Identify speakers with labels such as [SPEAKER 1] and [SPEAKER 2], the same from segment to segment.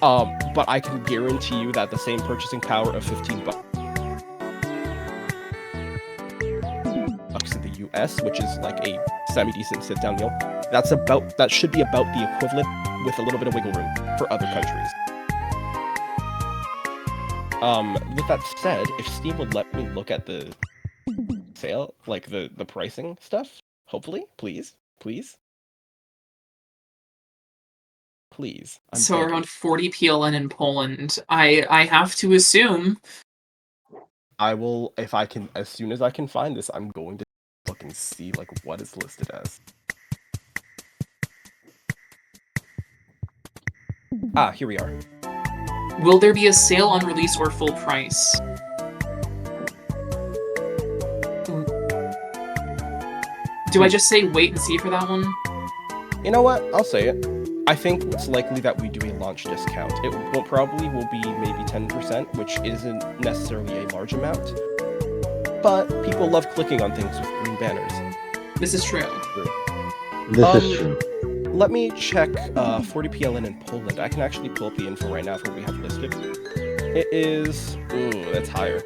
[SPEAKER 1] But I can guarantee you that the same purchasing power of $15 in the US, which is like a semi-decent sit-down meal, that should be about the equivalent with a little bit of wiggle room for other countries. With that said, if Steam would let me look at the sale, like the pricing stuff, hopefully, please.
[SPEAKER 2] So begging. Around 40 PLN in Poland. I have to assume.
[SPEAKER 1] I will, if I can, as soon as I can find this, I'm going to look and see like what it's listed as. Ah, here we are.
[SPEAKER 2] Will there be a sale on release or full price? Do I just say wait and see for that one?
[SPEAKER 1] You know what? I'll say it. I think it's likely that we do a launch discount. It will probably be maybe 10%, which isn't necessarily a large amount. But people love clicking on things with green banners.
[SPEAKER 2] This is true.
[SPEAKER 3] This is true.
[SPEAKER 1] Let me check 40 PLN in Poland. I can actually pull up the info right now for what we have listed. It is... Ooh, that's higher.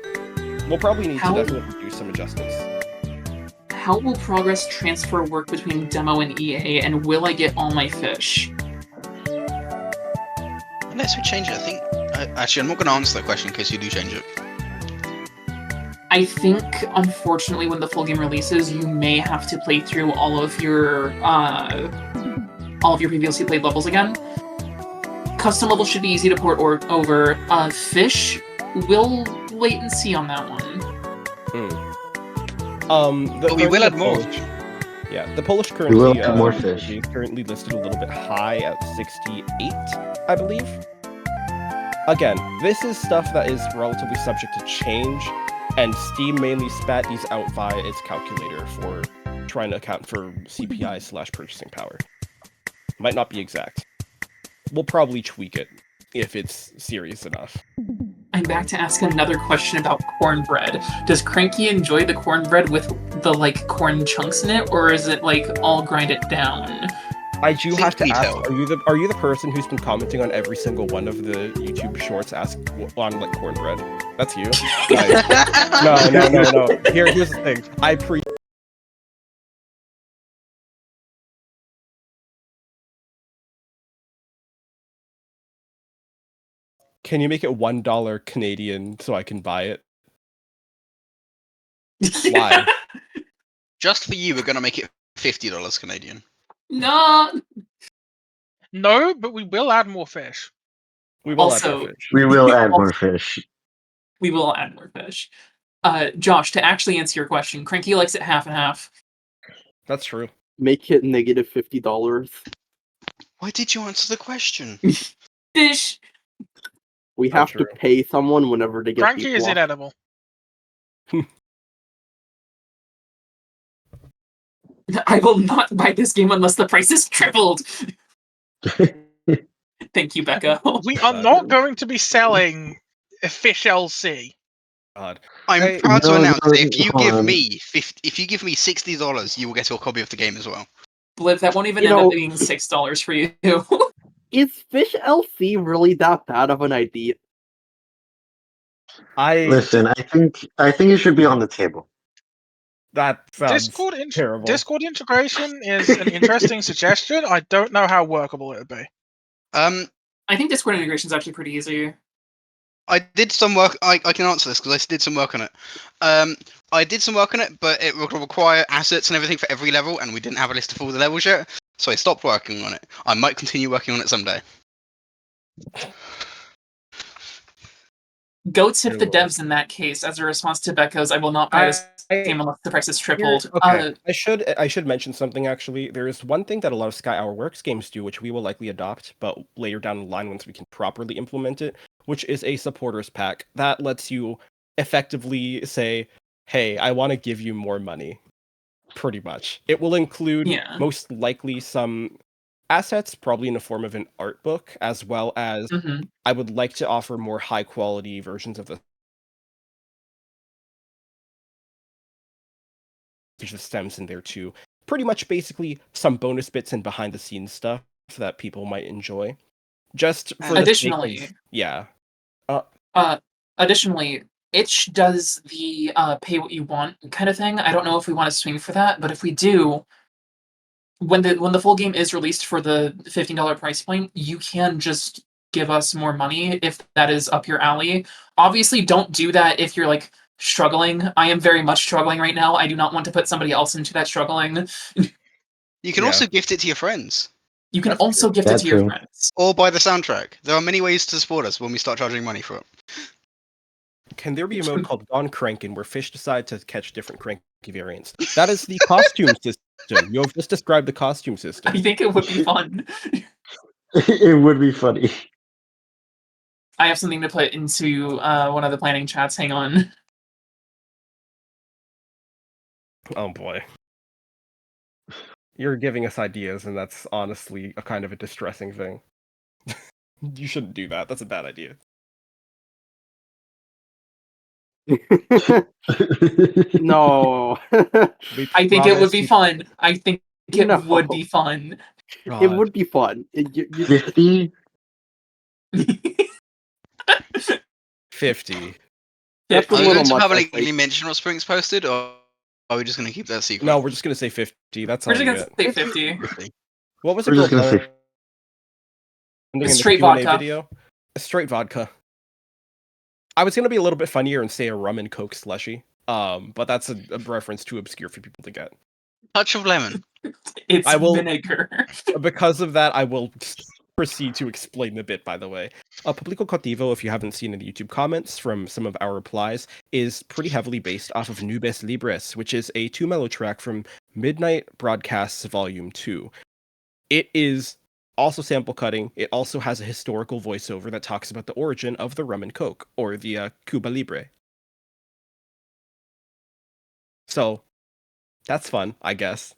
[SPEAKER 1] We'll probably need to definitely do some adjustments.
[SPEAKER 2] How will progress transfer work between demo and EA, and will I get all my fish?
[SPEAKER 4] Unless we change it, I think... actually, I'm not going to answer that question in case you do change it.
[SPEAKER 2] I think, unfortunately, when the full game releases, you may have to play through all of your previously played levels again. Custom levels should be easy to port over. Fish, we'll wait and see on that one.
[SPEAKER 4] But we will add more.
[SPEAKER 1] Yeah, the Polish currency
[SPEAKER 3] will add more fish.
[SPEAKER 1] Is currently listed a little bit high at 68, I believe. Again, this is stuff that is relatively subject to change, and Steam mainly spat these out via its calculator for trying to account for CPI/purchasing power. Might not be exact. We'll probably tweak it if it's serious enough.
[SPEAKER 2] I'm back to ask another question about cornbread. Does Cranky enjoy the cornbread with the corn chunks in it, or is it all grinded down?
[SPEAKER 1] I do have to ask: Are you the person who's been commenting on every single one of the YouTube shorts on cornbread? That's you. No. Here's the thing. Can you make it $1 Canadian so I can buy it? Why?
[SPEAKER 4] Just for you, we're going to make it $50 Canadian.
[SPEAKER 2] No,
[SPEAKER 5] but we will add more fish.
[SPEAKER 1] We will add more fish.
[SPEAKER 3] We will add more fish.
[SPEAKER 2] We will add more fish. Josh, to actually answer your question, Cranky likes it half and half.
[SPEAKER 1] That's true.
[SPEAKER 6] Make it negative $50.
[SPEAKER 4] Why did you answer the question?
[SPEAKER 2] Fish.
[SPEAKER 6] We have to pay someone whenever they get
[SPEAKER 5] Cranky is inedible.
[SPEAKER 2] I will not buy this game unless the price is tripled. Thank you, Becca.
[SPEAKER 5] We are not going to be selling Fish LC.
[SPEAKER 1] God.
[SPEAKER 4] I'm proud to announce that if you give me $60, you will get a copy of the game as well.
[SPEAKER 2] Bliv, that won't even end up being $6 for you.
[SPEAKER 6] Is Fish LC really that bad of an idea?
[SPEAKER 3] Listen, I think it should be on the table.
[SPEAKER 1] That sounds terrible.
[SPEAKER 5] Discord integration is an interesting suggestion. I don't know how workable it would be.
[SPEAKER 2] I think Discord integration is actually pretty easy.
[SPEAKER 4] I did some work. I can answer this because I did some work on it. I did some work on it, but it would require assets and everything for every level, and we didn't have a list of all the levels yet, so I stopped working on it. I might continue working on it someday.
[SPEAKER 2] Goats hit the devs in that case. As a response to Becca's, I will not buy this game unless the price is tripled.
[SPEAKER 1] Okay. I should mention something actually. There is one thing that a lot of Sky Hour Works games do, which we will likely adopt, but later down the line once we can properly implement it, which is a supporters pack that lets you effectively say, "Hey, I want to give you more money." Pretty much. It will include most likely some assets, probably in the form of an art book, as well as I would like to offer more high quality versions of the stems in there too. Pretty much basically some bonus bits and behind the scenes stuff that people might enjoy. Just for the sake
[SPEAKER 2] Additionally,
[SPEAKER 1] of, yeah.
[SPEAKER 2] additionally, itch does the pay what you want kind of thing. I don't know if we want to swing for that, but if we do, when the full game is released for the $15 price point, you can just give us more money if that is up your alley. Obviously, don't do that if you're like struggling. I am very much struggling right now. I do not want to put somebody else into that struggling.
[SPEAKER 4] You can
[SPEAKER 1] Yeah.
[SPEAKER 4] also gift it to your friends
[SPEAKER 2] You can
[SPEAKER 1] That's
[SPEAKER 2] also
[SPEAKER 1] true.
[SPEAKER 2] gift it
[SPEAKER 3] That's
[SPEAKER 2] to your
[SPEAKER 3] true.
[SPEAKER 2] friends.
[SPEAKER 4] or buy the soundtrack. There are many ways to support us when we start charging money for it.
[SPEAKER 1] Can there be a mode called Gone Crankin' where fish decide to catch different cranky variants? That is the costume system. You have just described the costume system.
[SPEAKER 2] I think it would be fun.
[SPEAKER 3] It would be funny.
[SPEAKER 2] I have something to put into one of the planning chats. Hang on.
[SPEAKER 1] Oh boy. You're giving us ideas, and that's honestly a kind of a distressing thing. You shouldn't do that. That's a bad idea.
[SPEAKER 6] No.
[SPEAKER 1] We
[SPEAKER 2] I think it would
[SPEAKER 1] promise
[SPEAKER 2] be
[SPEAKER 1] you-
[SPEAKER 2] fun. I think it
[SPEAKER 6] No.
[SPEAKER 2] would be fun.
[SPEAKER 6] It
[SPEAKER 1] God.
[SPEAKER 6] would be fun.
[SPEAKER 3] 50?
[SPEAKER 1] 50.
[SPEAKER 6] That's a
[SPEAKER 4] Are we
[SPEAKER 6] little
[SPEAKER 4] going to
[SPEAKER 6] much, I
[SPEAKER 4] publicly
[SPEAKER 6] think.
[SPEAKER 4] mention what Spring's posted, or are we just going to keep that secret?
[SPEAKER 1] No, we're just gonna say 50. That's
[SPEAKER 2] We're
[SPEAKER 1] all
[SPEAKER 2] just
[SPEAKER 1] you
[SPEAKER 2] gonna
[SPEAKER 1] get.
[SPEAKER 2] say 50.
[SPEAKER 4] 50.
[SPEAKER 1] What was the
[SPEAKER 3] We're
[SPEAKER 1] girl
[SPEAKER 3] just gonna say
[SPEAKER 1] blending in the
[SPEAKER 2] Straight
[SPEAKER 1] Q&A
[SPEAKER 2] vodka.
[SPEAKER 1] video? Straight vodka. I was gonna be a little bit funnier and say a rum and coke slushy. But that's a reference too obscure for people to get.
[SPEAKER 4] Touch of lemon.
[SPEAKER 2] It's
[SPEAKER 1] I will-
[SPEAKER 2] vinegar.
[SPEAKER 1] Because of that, I will proceed to explain the bit, by the way. Publico Cotivo, if you haven't seen in the YouTube comments from some of our replies, is pretty heavily based off of Nubes Libres, which is a 2-mellow track from Midnight Broadcasts Volume 2. It is also sample cutting. It also has a historical voiceover that talks about the origin of the rum and coke, or the Cuba Libre. So, that's fun, I guess.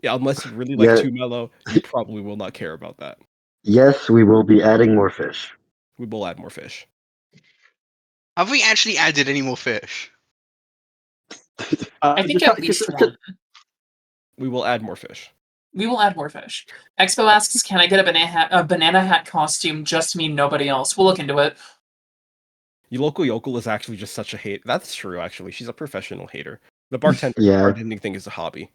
[SPEAKER 1] Yeah, unless you really like
[SPEAKER 3] Yeah.
[SPEAKER 1] 2-mellow, you probably will not care about that.
[SPEAKER 3] Yes, we will be adding more fish.
[SPEAKER 1] We will add more fish.
[SPEAKER 4] Have we actually added any more fish?
[SPEAKER 2] I think at least one.
[SPEAKER 1] We will add more fish.
[SPEAKER 2] We will add more fish. Expo asks, "Can I get a banana hat costume? Just me, nobody else." We'll look into it.
[SPEAKER 1] Local Yokel is actually just such a hate. That's true, actually. She's a professional hater. The bartender
[SPEAKER 3] Yeah.
[SPEAKER 1] bartending thing is a hobby.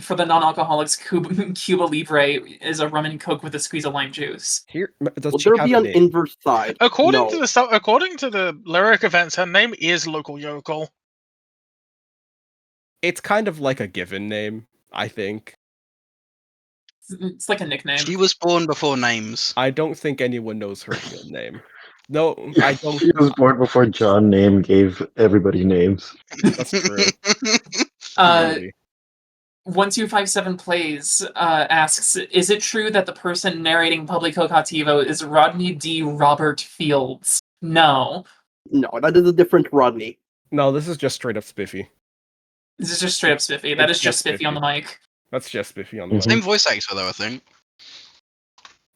[SPEAKER 2] For the non-alcoholics, Cuba Libre is a rum and coke with a squeeze of lime juice.
[SPEAKER 1] Here, does
[SPEAKER 6] Will
[SPEAKER 1] she
[SPEAKER 6] there
[SPEAKER 1] have
[SPEAKER 6] be
[SPEAKER 1] a
[SPEAKER 6] an
[SPEAKER 1] name?
[SPEAKER 6] inverse side?
[SPEAKER 5] According
[SPEAKER 6] No.
[SPEAKER 5] to the lyric events, her name is Local Yokel.
[SPEAKER 1] It's kind of like a given name, I think.
[SPEAKER 2] It's like a nickname.
[SPEAKER 4] She was born before names.
[SPEAKER 1] I don't think anyone knows her real name. No, I don't.
[SPEAKER 3] She was born before John Name gave everybody names.
[SPEAKER 1] That's true.
[SPEAKER 2] Uh,
[SPEAKER 1] Really.
[SPEAKER 2] 1257 plays asks, "Is it true that the person narrating Publico Cativo is Rodney D. Robert Fields?" No.
[SPEAKER 6] No, that is a different Rodney.
[SPEAKER 1] No, this is just straight up Spiffy.
[SPEAKER 2] This is just straight up Spiffy. That
[SPEAKER 1] It's
[SPEAKER 2] is just
[SPEAKER 1] just
[SPEAKER 2] Spiffy on the mic.
[SPEAKER 1] That's just Spiffy on the
[SPEAKER 3] Mhm.
[SPEAKER 4] Same voice actor, though, I think.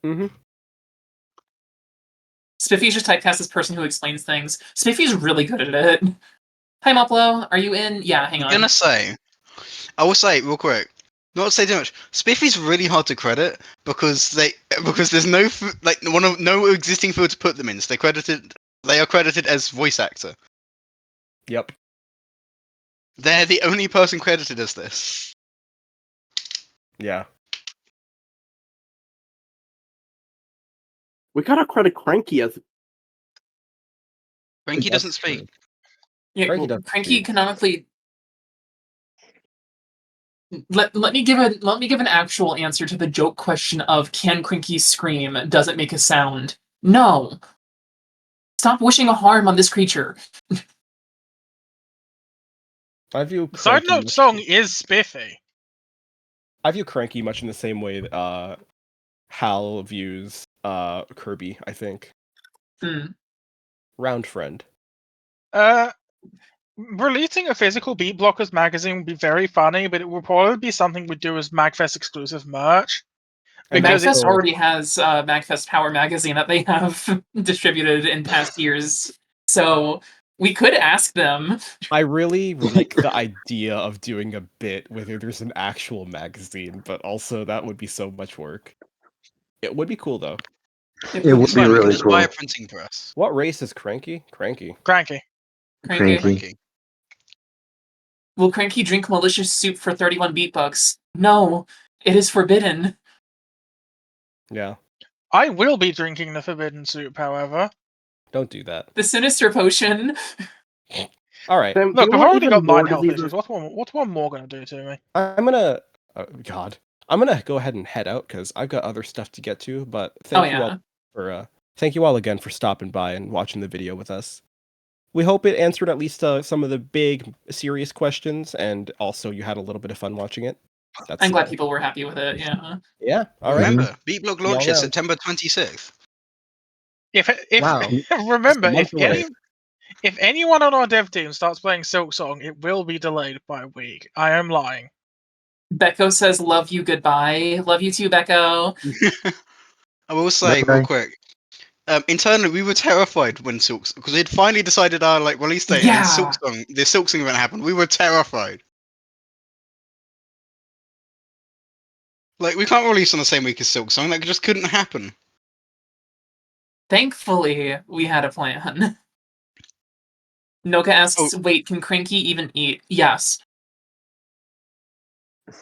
[SPEAKER 1] Mm-hmm.
[SPEAKER 2] Spiffy's just typecast as person who explains things. Spiffy's really good at it. Hi, Moplo. Are you in? Yeah, hang
[SPEAKER 4] I'm
[SPEAKER 2] on.
[SPEAKER 4] gonna say, I will say real quick, not to say too much. Spiffy's really hard to credit because there's no no existing field to put them in. So they are credited as voice actor.
[SPEAKER 1] Yep.
[SPEAKER 4] They're the only person credited as this.
[SPEAKER 1] Yeah.
[SPEAKER 6] We gotta credit Cranky as
[SPEAKER 4] Frankie
[SPEAKER 1] That's
[SPEAKER 4] doesn't speak.
[SPEAKER 1] true.
[SPEAKER 2] Yeah,
[SPEAKER 1] Cranky
[SPEAKER 2] well,
[SPEAKER 1] doesn't
[SPEAKER 2] Cranky
[SPEAKER 1] speak.
[SPEAKER 2] canonically. Let me give an actual answer to the joke question of, can Cranky scream? Does it make a sound? No. Stop wishing a harm on this creature.
[SPEAKER 1] I view
[SPEAKER 5] Side
[SPEAKER 1] Cranky
[SPEAKER 5] note
[SPEAKER 1] much-
[SPEAKER 5] song is Spiffy.
[SPEAKER 1] I view Cranky much in the same way that Hal views Kirby, I think.
[SPEAKER 2] Hmm.
[SPEAKER 1] Round friend.
[SPEAKER 5] Releasing a physical Beatblockers magazine would be very funny, but it will probably be something we do as MagFest exclusive merch.
[SPEAKER 1] And
[SPEAKER 5] Because
[SPEAKER 2] MagFest
[SPEAKER 1] also-
[SPEAKER 2] already has MagFest Power magazine that they have distributed in past years, so we could ask them.
[SPEAKER 1] I really like the idea of doing a bit where there's an actual magazine, but also that would be so much work. It would be cool though.
[SPEAKER 3] It would be
[SPEAKER 4] Fun, we can
[SPEAKER 3] really
[SPEAKER 4] just buy a
[SPEAKER 3] cool.
[SPEAKER 4] printing press.
[SPEAKER 1] What race is Cranky? Cranky.
[SPEAKER 5] Cranky.
[SPEAKER 2] Cranky.
[SPEAKER 3] Cranky.
[SPEAKER 2] Will Cranky drink malicious soup for 31 beat bucks? No, it is forbidden.
[SPEAKER 1] Yeah.
[SPEAKER 5] I will be drinking the forbidden soup, however.
[SPEAKER 1] Don't do that.
[SPEAKER 2] The sinister potion.
[SPEAKER 1] All right.
[SPEAKER 6] Sam, do
[SPEAKER 5] Look,
[SPEAKER 6] you
[SPEAKER 5] I've
[SPEAKER 6] want
[SPEAKER 5] already
[SPEAKER 6] even
[SPEAKER 5] got 9
[SPEAKER 6] more
[SPEAKER 5] health
[SPEAKER 6] diseases?
[SPEAKER 5] issues. What's one more gonna do to me?
[SPEAKER 1] I'm gonna. Oh, God. I'm gonna go ahead and head out because I've got other stuff to get to. But thank you all for thank you all again for stopping by and watching the video with us. We hope it answered at least some of the big, serious questions, and also you had a little bit of fun watching it. That's
[SPEAKER 2] I'm glad people were happy with it, yeah.
[SPEAKER 1] Yeah. All right.
[SPEAKER 4] Remember, Beatblock
[SPEAKER 1] y'all
[SPEAKER 4] launches
[SPEAKER 1] around.
[SPEAKER 4] September 26th.
[SPEAKER 5] If
[SPEAKER 1] Wow.
[SPEAKER 5] remember,
[SPEAKER 1] month away.
[SPEAKER 5] if anyone on our dev team starts playing Silk Song, it will be delayed by a week. I am lying.
[SPEAKER 2] Becco says, love you, goodbye. Love you too, Becco.
[SPEAKER 4] I will say real
[SPEAKER 3] Bye-bye.
[SPEAKER 4] quick. Internally, we were terrified when Silk, because we'd finally decided our release date, and then the Silk Song event happened. We were terrified. Like, we can't release on the same week as Silk Song. That just couldn't happen.
[SPEAKER 2] Thankfully, we had a plan. Noka asks, wait, can Cranky even eat? Yes.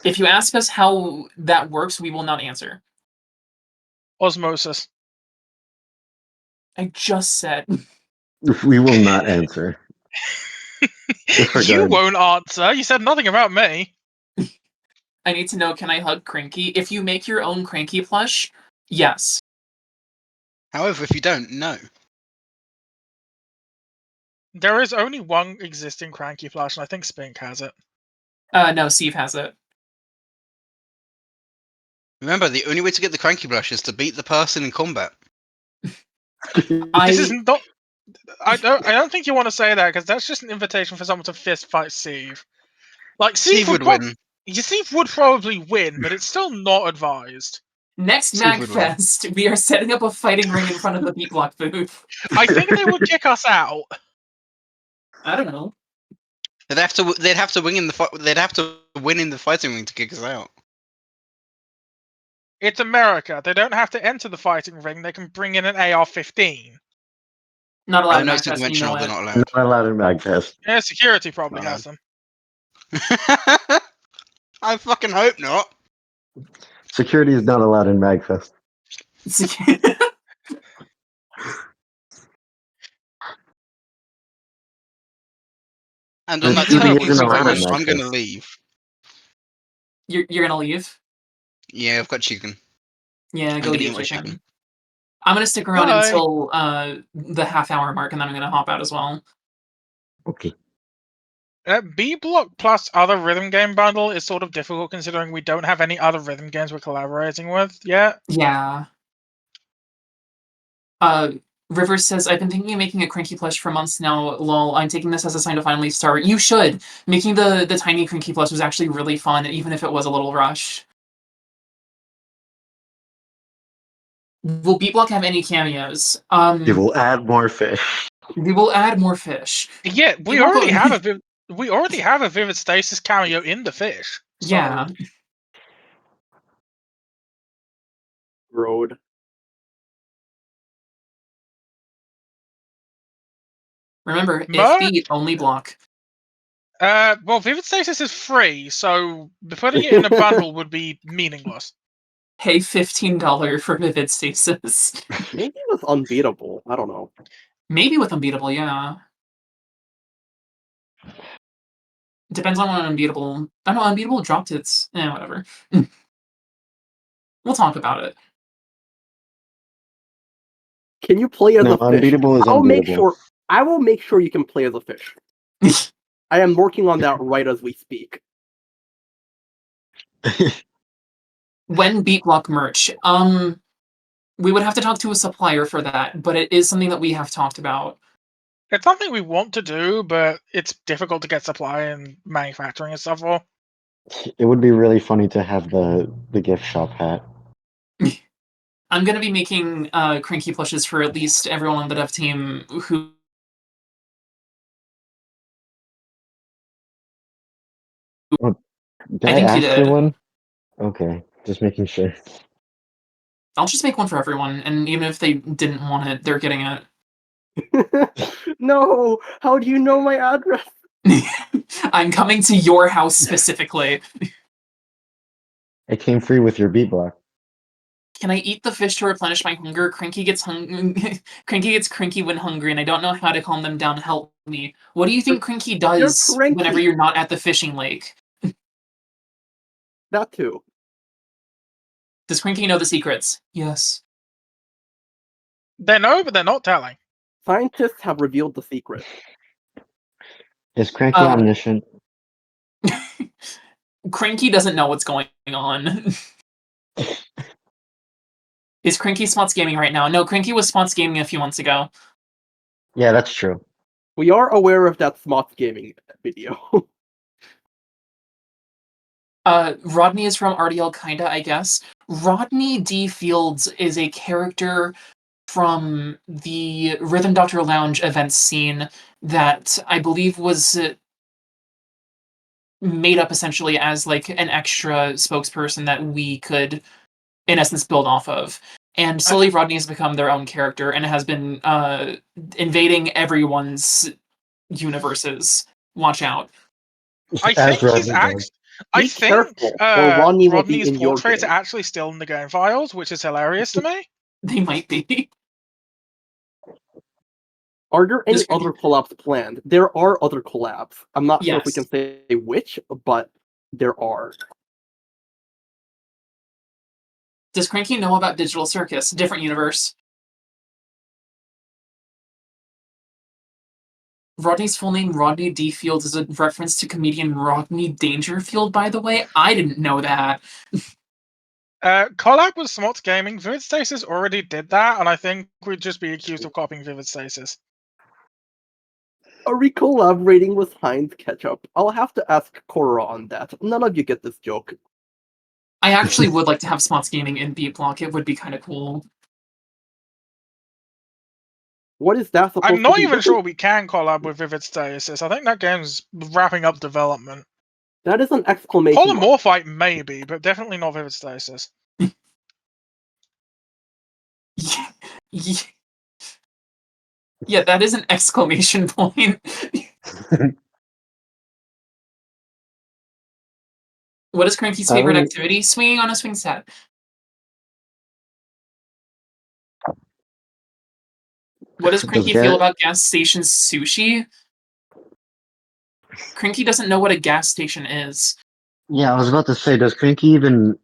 [SPEAKER 2] If you ask us how that works, we will not answer.
[SPEAKER 5] Osmosis.
[SPEAKER 2] I just said.
[SPEAKER 3] We will not answer.
[SPEAKER 5] You
[SPEAKER 3] Disregard.
[SPEAKER 5] won't answer. You said nothing about me.
[SPEAKER 2] I need to know, can I hug Cranky? If you make your own Cranky plush, yes.
[SPEAKER 4] However, if you don't, no.
[SPEAKER 5] There is only one existing Cranky plush, and I think Spink has it.
[SPEAKER 2] No, Steve has it.
[SPEAKER 4] Remember, the only way to get the Cranky Brush is to beat the person in combat.
[SPEAKER 5] This is not. I don't think you want to say that, because that's just an invitation for someone to fist fight Steve. Like
[SPEAKER 4] Steve would win.
[SPEAKER 5] Steve would probably win, but it's still not advised.
[SPEAKER 2] Next
[SPEAKER 4] Steve would win.
[SPEAKER 2] MagFest, we are setting up a fighting ring in front of the Beatblock booth.
[SPEAKER 5] I think they would kick us out.
[SPEAKER 2] I don't know.
[SPEAKER 4] They'd have to win in the fight. They'd have to win in the fighting ring to kick us out.
[SPEAKER 5] It's America. They don't have to enter the fighting ring. They can bring in an AR-15.
[SPEAKER 2] Not allowed in
[SPEAKER 4] No,
[SPEAKER 2] MagFest,
[SPEAKER 4] it's
[SPEAKER 2] you know
[SPEAKER 4] conventional. They're
[SPEAKER 2] it.
[SPEAKER 4] not allowed.
[SPEAKER 3] Not allowed in Magfest.
[SPEAKER 5] Yeah, security probably
[SPEAKER 4] Not
[SPEAKER 5] has them.
[SPEAKER 4] I fucking hope not.
[SPEAKER 3] Security is not allowed in Magfest.
[SPEAKER 4] And
[SPEAKER 3] The
[SPEAKER 4] on that
[SPEAKER 3] shooting
[SPEAKER 4] terrible
[SPEAKER 3] isn't allowed
[SPEAKER 4] note,
[SPEAKER 3] in
[SPEAKER 4] I'm
[SPEAKER 3] Magfest.
[SPEAKER 4] gonna leave.
[SPEAKER 2] You're gonna leave?
[SPEAKER 4] Yeah, I've got chicken.
[SPEAKER 2] Yeah,
[SPEAKER 4] I'm
[SPEAKER 2] go
[SPEAKER 4] gonna
[SPEAKER 2] eat
[SPEAKER 4] eat my
[SPEAKER 2] chicken.
[SPEAKER 4] chicken.
[SPEAKER 2] I'm gonna stick around
[SPEAKER 5] Bye.
[SPEAKER 2] until the half-hour mark, and then I'm gonna hop out as well.
[SPEAKER 3] Okay.
[SPEAKER 5] B-Block plus other rhythm game bundle is sort of difficult considering we don't have any other rhythm games we're collaborating with yet.
[SPEAKER 2] Yeah. Rivers says, I've been thinking of making a Cranky plush for months now. Lol, I'm taking this as a sign to finally start. You should! Making the tiny Cranky plush was actually really fun, even if it was a little rush. Will Beatblock have any cameos?
[SPEAKER 3] It will add more fish.
[SPEAKER 2] We will add more fish.
[SPEAKER 5] Yeah, we
[SPEAKER 2] Beatblock
[SPEAKER 5] already
[SPEAKER 2] will-
[SPEAKER 5] have a Vivid Stasis cameo in the fish. So.
[SPEAKER 2] Yeah.
[SPEAKER 6] Road.
[SPEAKER 2] Remember, if
[SPEAKER 5] Merc?
[SPEAKER 2] beat, only block.
[SPEAKER 5] Well, Vivid Stasis is free, so putting it in a bundle would be meaningless.
[SPEAKER 2] Pay $15 for Vivid Stasis.
[SPEAKER 6] Maybe it was unbeatable. I don't know.
[SPEAKER 2] Maybe with Unbeatable, yeah. Depends on when Unbeatable... I don't know, Unbeatable dropped its... whatever. We'll talk about it.
[SPEAKER 6] Can you play as a fish?
[SPEAKER 3] Unbeatable is
[SPEAKER 6] I
[SPEAKER 3] unbeatable.
[SPEAKER 6] will make sure you can play as a fish. I am working on that right as we speak.
[SPEAKER 2] When Beatblock merch? We would have to talk to a supplier for that, but it is something that we have talked about.
[SPEAKER 5] It's something we want to do, but it's difficult to get supply and manufacturing and stuff for.
[SPEAKER 3] It would be really funny to have the gift shop hat.
[SPEAKER 2] I'm going to be making Cranky plushes for at least everyone on the dev team who...
[SPEAKER 3] Did
[SPEAKER 2] I
[SPEAKER 3] I
[SPEAKER 2] think you
[SPEAKER 3] ask for
[SPEAKER 2] did.
[SPEAKER 3] one? Okay, just making sure.
[SPEAKER 2] I'll just make one for everyone, and even if they didn't want it, they're getting it.
[SPEAKER 6] No, how do you know my address?
[SPEAKER 2] I'm coming to your house specifically.
[SPEAKER 3] It came free with your Beatblock.
[SPEAKER 2] Can I eat the fish to replenish my hunger? Cranky gets Cranky gets cranky when hungry, and I don't know how to calm them down. Help me. What do you think Cranky does
[SPEAKER 6] cranky.
[SPEAKER 2] whenever you're not at the fishing lake?
[SPEAKER 6] That too.
[SPEAKER 2] Does Cranky know the secrets? Yes.
[SPEAKER 5] They know, but they're not telling.
[SPEAKER 6] Scientists have revealed the secret.
[SPEAKER 3] Is Cranky omniscient?
[SPEAKER 2] Cranky doesn't know what's going on. Is Cranky Spots Gaming right now? No, Cranky was Spots Gaming a few months ago.
[SPEAKER 3] Yeah, that's true.
[SPEAKER 6] We are aware of that Smots Gaming video.
[SPEAKER 2] Rodney is from RDL kinda, I guess. Rodney D. Fields is a character from the Rhythm Doctor Lounge event scene that I believe was made up essentially as like an extra spokesperson that we could, in essence, build off of. And slowly Rodney has become their own character and has been invading everyone's universes. Watch out.
[SPEAKER 5] I think he's actually. I think Rodney's portraits are actually still in the game files, which is hilarious to me.
[SPEAKER 2] They might be.
[SPEAKER 6] Are there any other collabs planned? There are other collabs. I'm not sure if we can say which, but there are.
[SPEAKER 2] Does Cranky know about Digital Circus? Different universe. Rodney's full name, Rodney D. Fields, is a reference to comedian Rodney Dangerfield, by the way. I didn't know that.
[SPEAKER 5] Collab with Smots Gaming. Vivid Stasis already did that, and I think we'd just be accused of copying Vivid Stasis.
[SPEAKER 6] Are we collaborating with Heinz Ketchup? I'll have to ask Cora on that. None of you get this joke.
[SPEAKER 2] I actually would like to have Smots Gaming in Beatblock. It would be kind of cool.
[SPEAKER 6] What is that supposed to be?
[SPEAKER 5] I'm not even sure we can collab with Vivid Stasis. I think that game's wrapping up development.
[SPEAKER 6] That is an exclamation
[SPEAKER 5] Polymorphite maybe, but definitely not Vivid Stasis.
[SPEAKER 2] Yeah, that is an exclamation point. What is Cranky's favorite activity? Swinging on a swing set. What does Cranky feel about gas station sushi? Cranky doesn't know what a gas station is.
[SPEAKER 3] Yeah, I was about to say, does Cranky even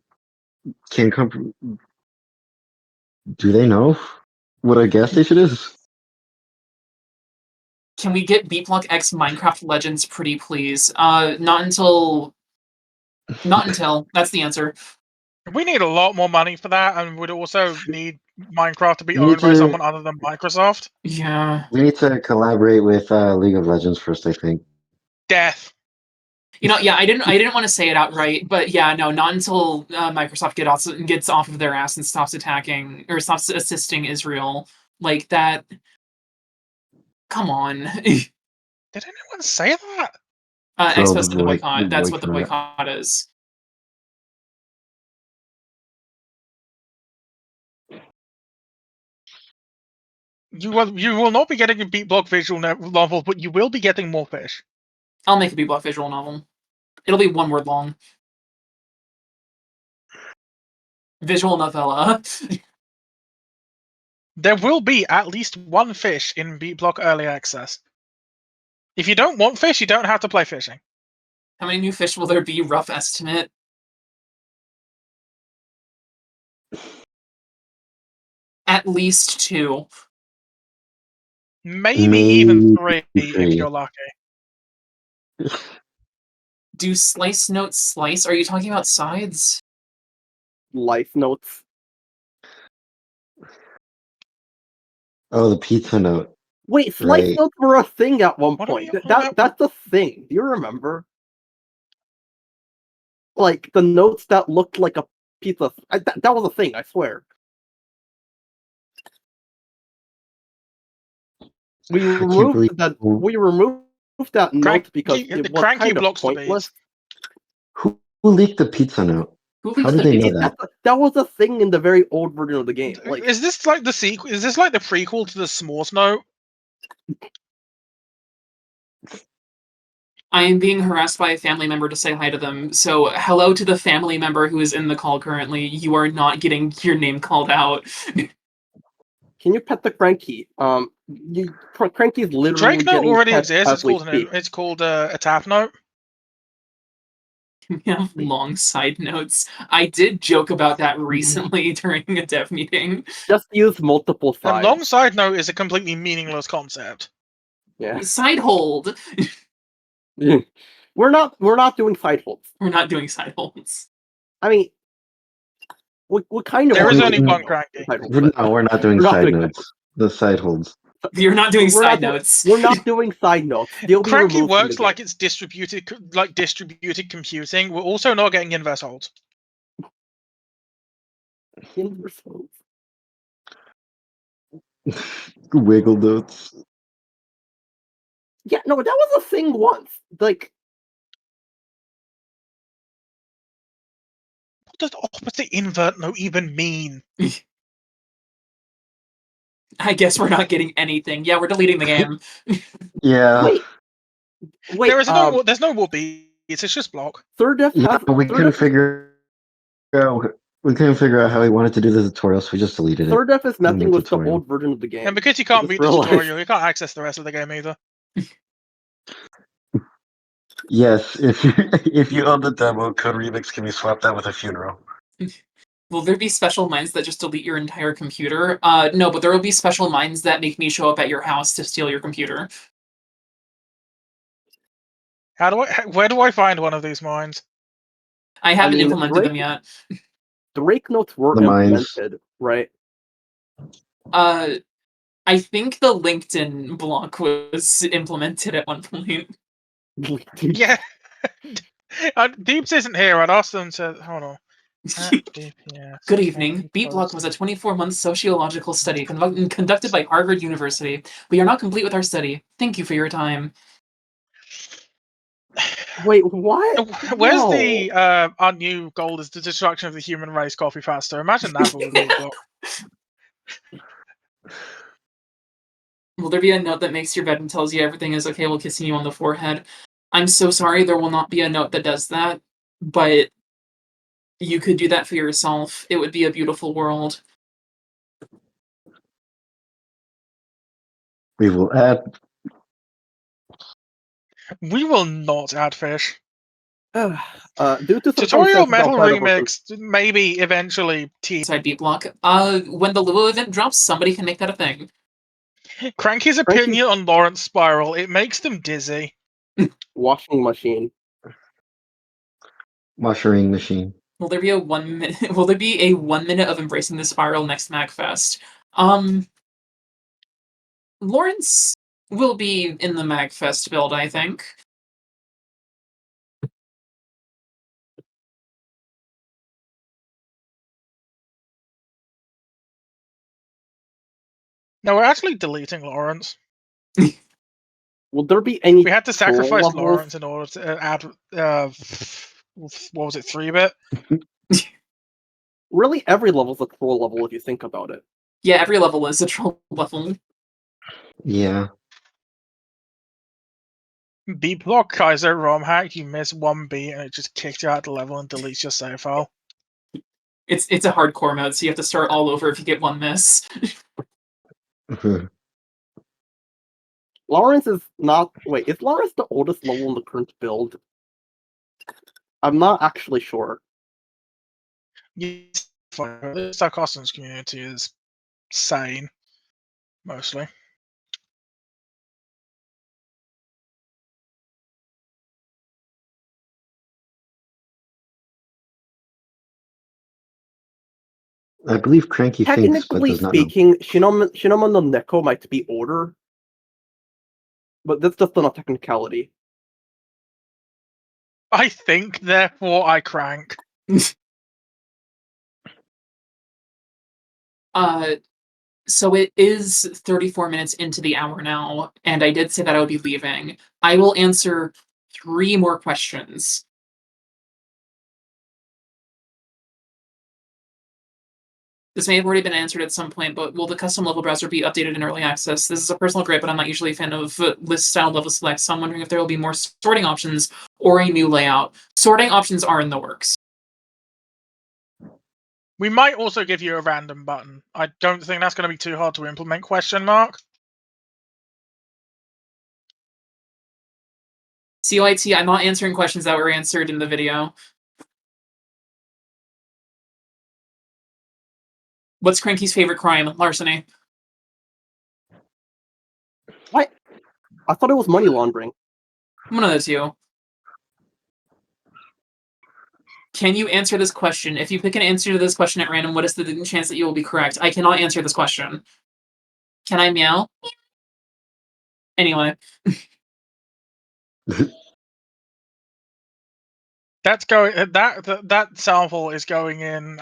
[SPEAKER 3] do they know what a gas station is?
[SPEAKER 2] Can we get Beatblock X Minecraft Legends pretty please? Not until that's the answer.
[SPEAKER 5] We need a lot more money for that, and we'd also need Minecraft to be owned by someone other than Microsoft.
[SPEAKER 2] Yeah.
[SPEAKER 3] We need to collaborate with League of Legends first, I think.
[SPEAKER 5] Death.
[SPEAKER 2] You know, yeah, I didn't want to say it outright, but yeah, no, not until Microsoft gets off of their ass and stops attacking or stops assisting Israel like that. Come on.
[SPEAKER 5] Did anyone say that?
[SPEAKER 2] Expo said the boycott. That's what the boycott is.
[SPEAKER 5] You will not be getting a Beatblock visual novel, but you will be getting more fish.
[SPEAKER 2] I'll make a Beatblock visual novel. It'll be 1 word long. Visual novella.
[SPEAKER 5] There will be at least 1 fish in Beatblock Early Access. If you don't want fish, you don't have to play fishing.
[SPEAKER 2] How many new fish will there be? Rough estimate. At least 2.
[SPEAKER 5] Maybe even 3 if you're lucky.
[SPEAKER 2] Do slice notes slice? Are you talking about sides?
[SPEAKER 6] Life notes.
[SPEAKER 3] Oh, the pizza note.
[SPEAKER 6] Wait, slice notes were a thing at one point. That's a thing. Do you remember? Like the notes that looked like a pizza. That was a thing. I swear. We removed that. We removed that note because it was kind of pointless.
[SPEAKER 3] Who leaked the pizza note?
[SPEAKER 2] Who
[SPEAKER 3] How
[SPEAKER 2] leaks
[SPEAKER 3] did
[SPEAKER 2] the
[SPEAKER 3] they know
[SPEAKER 2] video?
[SPEAKER 3] that?
[SPEAKER 6] That was a thing in the very old version of the game. Like,
[SPEAKER 5] Is this like the sequel? Is this like the prequel to the S'mores Note?
[SPEAKER 2] I am being harassed by a family member to say hi to them. So, hello to the family member who is in the call currently. You are not getting your name called out.
[SPEAKER 6] can you pet the Cranky? Cranky's literally
[SPEAKER 5] Drake Note
[SPEAKER 6] getting
[SPEAKER 5] already
[SPEAKER 6] pet
[SPEAKER 5] exists.
[SPEAKER 6] as we speak.
[SPEAKER 5] It's called a Tap Note.
[SPEAKER 2] We have long side notes. I did joke about that recently during a dev meeting.
[SPEAKER 6] Just use multiple
[SPEAKER 5] A
[SPEAKER 6] sides.
[SPEAKER 5] long side note is a completely meaningless concept.
[SPEAKER 6] Yeah.
[SPEAKER 2] Side hold.
[SPEAKER 6] We're not doing side holds.
[SPEAKER 2] We're not doing side holds.
[SPEAKER 6] I mean, we kind of
[SPEAKER 5] There
[SPEAKER 6] are
[SPEAKER 5] is
[SPEAKER 6] doing
[SPEAKER 5] only one
[SPEAKER 6] side
[SPEAKER 5] Cranky.
[SPEAKER 6] holds, but
[SPEAKER 3] No, we're not doing
[SPEAKER 6] we're not
[SPEAKER 3] side
[SPEAKER 6] doing
[SPEAKER 3] notes. The side holds.
[SPEAKER 2] You're not doing
[SPEAKER 6] We're
[SPEAKER 2] side
[SPEAKER 6] not
[SPEAKER 2] notes.
[SPEAKER 6] We're not doing side notes. They'll be
[SPEAKER 5] Cranky
[SPEAKER 6] removed from the
[SPEAKER 5] works
[SPEAKER 6] game.
[SPEAKER 5] like it's distributed computing. We're also not getting inverse holds.
[SPEAKER 6] Inverse holds.
[SPEAKER 3] Wiggle notes.
[SPEAKER 6] Yeah, no, that was a thing once. Like,
[SPEAKER 5] What does opposite invert note even mean?
[SPEAKER 2] I guess we're not getting anything. Yeah, we're deleting the game.
[SPEAKER 3] Yeah.
[SPEAKER 6] wait.
[SPEAKER 5] There's no more beats. It's just block.
[SPEAKER 6] Third Def
[SPEAKER 3] Yeah,
[SPEAKER 6] has
[SPEAKER 3] we
[SPEAKER 6] Third
[SPEAKER 3] couldn't
[SPEAKER 6] Def,
[SPEAKER 3] figure out. We couldn't figure out how he wanted to do the tutorial, so we just deleted it.
[SPEAKER 6] Third Def is
[SPEAKER 3] in the
[SPEAKER 6] nothing with the
[SPEAKER 3] tutorial.
[SPEAKER 6] old version of the game.
[SPEAKER 5] And because you
[SPEAKER 6] I
[SPEAKER 5] can't
[SPEAKER 6] just
[SPEAKER 5] beat the
[SPEAKER 6] realized.
[SPEAKER 5] tutorial, you can't access the rest of the game either.
[SPEAKER 3] Yes, if you own the demo, Code Remix can be swapped out with a funeral.
[SPEAKER 2] Will there be special mines that just delete your entire computer? No, but there will be special mines that make me show up at your house to steal your computer.
[SPEAKER 5] Where do I find one of these mines?
[SPEAKER 2] I haven't
[SPEAKER 6] mean,
[SPEAKER 2] implemented them yet.
[SPEAKER 6] Drake notes were
[SPEAKER 3] The mines.
[SPEAKER 6] implemented, right?
[SPEAKER 2] I think the LinkedIn block was implemented at one point.
[SPEAKER 5] Yeah. Deeps isn't here. I'd ask them to hold on.
[SPEAKER 2] Good evening. Beatblock was a 24-month sociological study conducted by Harvard University. We are not complete with our study. Thank you for your time.
[SPEAKER 6] Wait, what?
[SPEAKER 5] Where's
[SPEAKER 6] No.
[SPEAKER 5] the our new goal is the destruction of the human race coffee faster? Imagine that with Beatblock.
[SPEAKER 2] Will there be a note that makes your bed and tells you everything is okay while kissing you on the forehead? I'm so sorry, there will not be a note that does that, but you could do that for yourself. It would be a beautiful world.
[SPEAKER 3] We will add.
[SPEAKER 5] We will not add fish.
[SPEAKER 6] Due to
[SPEAKER 5] Tutorial
[SPEAKER 6] circumstances
[SPEAKER 5] Metal
[SPEAKER 6] outside of our
[SPEAKER 5] Remix, maybe eventually.
[SPEAKER 2] Inside Beatblock. When the Lulu event drops, somebody can make that a thing.
[SPEAKER 5] Cranky's opinion on Lawrence Spiral, it makes them dizzy.
[SPEAKER 6] washing machine.
[SPEAKER 3] Washering machine.
[SPEAKER 2] Will there be a 1 minute? Will there be a 1 minute of embracing the spiral next MagFest? Lawrence will be in the MagFest build, I think.
[SPEAKER 5] No, we're actually deleting Lawrence.
[SPEAKER 6] Will there be any?
[SPEAKER 5] We had to
[SPEAKER 6] troll
[SPEAKER 5] sacrifice
[SPEAKER 6] levels?
[SPEAKER 5] Lawrence in order to add. What was it? 3-bit.
[SPEAKER 6] Really, every level's a troll level if you think about it.
[SPEAKER 2] Yeah, every level is a troll level.
[SPEAKER 3] Yeah.
[SPEAKER 5] Beatblock Kaiser ROM hack. You miss 1 beat and it just kicks you out of the level and deletes your save file.
[SPEAKER 2] It's a hardcore mode, so you have to start all over if you get one miss.
[SPEAKER 6] Lawrence is not. Wait, is Lawrence the oldest level in the current build? I'm not actually sure.
[SPEAKER 5] Yes, at least our customs community is sane, mostly.
[SPEAKER 3] I believe Cranky thinks, but
[SPEAKER 6] Technically
[SPEAKER 3] does not know.
[SPEAKER 6] speaking, Shinoma no Neko might be older, but that's just not a technicality.
[SPEAKER 5] I think, therefore I crank.
[SPEAKER 2] So it is 34 minutes into the hour now, and I did say that I would be leaving. I will answer 3 more questions. This may have already been answered at some point, but will the custom level browser be updated in early access? This is a personal gripe, but I'm not usually a fan of list-style level select, so I'm wondering if there will be more sorting options or a new layout. Sorting options are in the works.
[SPEAKER 5] We might also give you a random button. I don't think that's going to be too hard to implement, question mark.
[SPEAKER 2] CYT, I'm not answering questions that were answered in the video. What's Cranky's favorite crime? Larceny.
[SPEAKER 6] What? I thought it was money laundering.
[SPEAKER 2] One of those two. Can you answer this question? If you pick an answer to this question at random, what is the chance that you will be correct? I cannot answer this question. Can I meow? Anyway.
[SPEAKER 5] That's going. That sample is going in.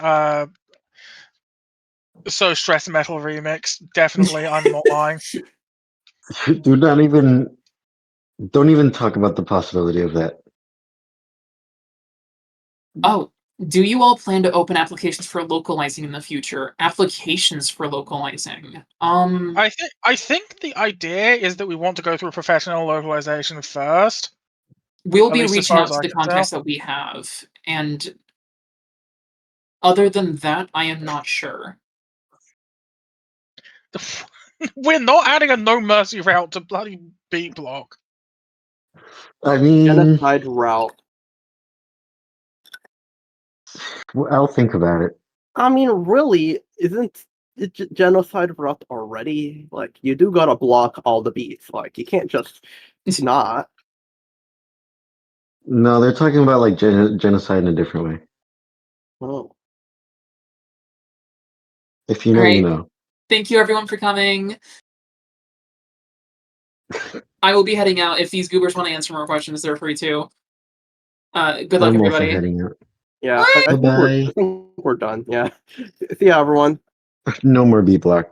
[SPEAKER 5] So stress metal remix. Definitely, I'm not lying.
[SPEAKER 3] Do not even. Don't even talk about the possibility of that.
[SPEAKER 2] Oh, do you all plan to open applications for localizing in the future? Applications for localizing.
[SPEAKER 5] I think the idea is that we want to go through professional localization first.
[SPEAKER 2] We'll
[SPEAKER 5] At
[SPEAKER 2] be
[SPEAKER 5] least as
[SPEAKER 2] reaching
[SPEAKER 5] far
[SPEAKER 2] out
[SPEAKER 5] as
[SPEAKER 2] to
[SPEAKER 5] I
[SPEAKER 2] the
[SPEAKER 5] can
[SPEAKER 2] contacts
[SPEAKER 5] tell.
[SPEAKER 2] that we have, and other than that, I am not sure.
[SPEAKER 5] We're not adding a no mercy route to bloody Beatblock.
[SPEAKER 3] I mean,
[SPEAKER 6] Genocide route.
[SPEAKER 3] I'll think about it.
[SPEAKER 6] I mean, really, isn't it genocide route already? Like, you do gotta block all the beats. Like, you can't just not.
[SPEAKER 3] No, they're talking about like genocide in a different way.
[SPEAKER 6] Oh.
[SPEAKER 3] If you know,
[SPEAKER 2] All
[SPEAKER 3] you
[SPEAKER 2] right.
[SPEAKER 3] know.
[SPEAKER 2] Thank you, everyone, for coming. I will be heading out. If these goobers want to answer more questions, they're free to. Good luck,
[SPEAKER 3] I'm also
[SPEAKER 2] everybody.
[SPEAKER 3] heading out.
[SPEAKER 6] Yeah, I
[SPEAKER 3] Bye-bye.
[SPEAKER 6] think we're done. Yeah. See ya, everyone.
[SPEAKER 3] No more Beatblock.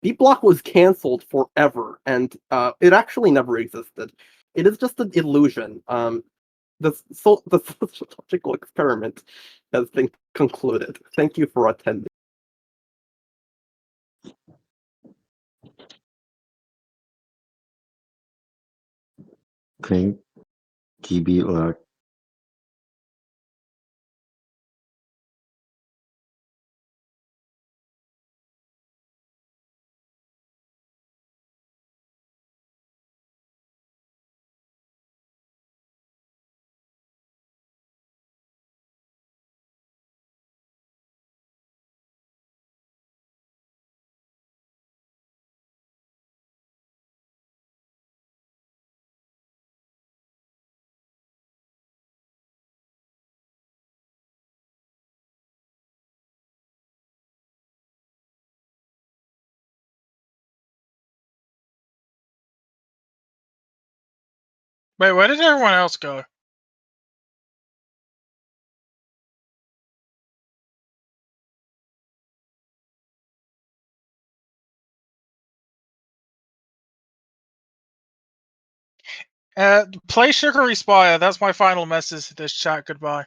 [SPEAKER 6] Beatblock was canceled forever, and it actually never existed. It is just an illusion. The sociological experiment has been concluded. Thank you for attending.
[SPEAKER 3] Canky Beatblock.
[SPEAKER 5] Wait, where did everyone else go? Play Sugary Spire. That's my final message to this chat. Goodbye.